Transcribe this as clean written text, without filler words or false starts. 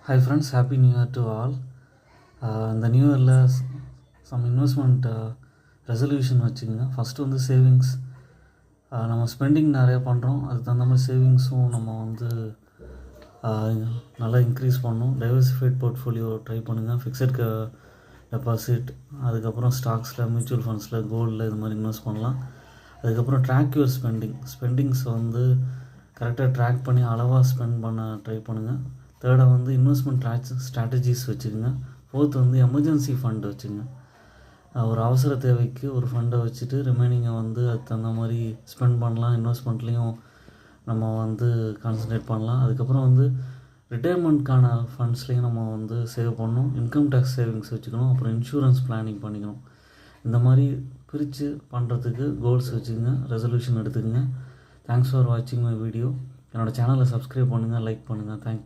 Hi friends, happy new year to all. இந்த new இயரில் some investment resolution வச்சுக்கோங்க. First வந்து சேவிங்ஸ். நம்ம ஸ்பெண்டிங் நிறையா பண்ணுறோம், அதுக்கு தகுந்த மாதிரி சேவிங்ஸும் நம்ம வந்து நல்லா இன்க்ரீஸ் பண்ணணும். டைவர்சிஃபைட் போர்ட்ஃபோலியோ ட்ரை பண்ணுங்கள். ஃபிக்ஸட் டெபாசிட், அதுக்கப்புறம் ஸ்டாக்ஸில், மியூச்சுவல் ஃபண்ட்ஸில், கோல்டில் இது மாதிரி இன்வெஸ்ட் பண்ணலாம். அதுக்கப்புறம் ட்ராக் யுவர் ஸ்பெண்டிங்ஸை வந்து கரெக்டாக ட்ராக் பண்ணி அளவாக ஸ்பெண்ட் பண்ண ட்ரை பண்ணுங்கள். தேர்டாக வந்து இன்வெஸ்ட்மெண்ட் ஸ்ட்ராட்டஜிஸ் வச்சுக்கோங்க. ஃபோர்த் வந்து எமர்ஜென்சி ஃபண்ட் வச்சுங்க. ஒரு அவசர தேவைக்கு ஒரு ஃபண்டை வச்சுட்டு ரிமைனிங்கை வந்து அதுக்கு தகுந்த மாதிரி ஸ்பெண்ட் பண்ணலாம். இன்வெஸ்ட்மெண்ட்லேயும் நம்ம வந்து கான்சன்ட்ரேட் பண்ணலாம். அதுக்கப்புறம் வந்து ரிட்டையர்மெண்ட்கான ஃபண்ட்ஸ்லேயும் நம்ம வந்து சேவ் பண்ணணும். இன்கம் டேக்ஸ் சேவிங்ஸ் வச்சுக்கணும். அப்புறம் இன்சூரன்ஸ் பிளானிங் பண்ணிக்கணும். இந்த மாதிரி பிரித்து பண்ணுறதுக்கு கோல்ஸ் வச்சுக்கோங்க, ரெசல்யூஷன் எடுத்துக்கோங்க. தேங்க்ஸ் ஃபார் வாட்சிங் மை வீடியோ. என்னோடய சேனலை சப்ஸ்கிரைப் பண்ணுங்கள், லைக் பண்ணுங்கள். தேங்க்யூ.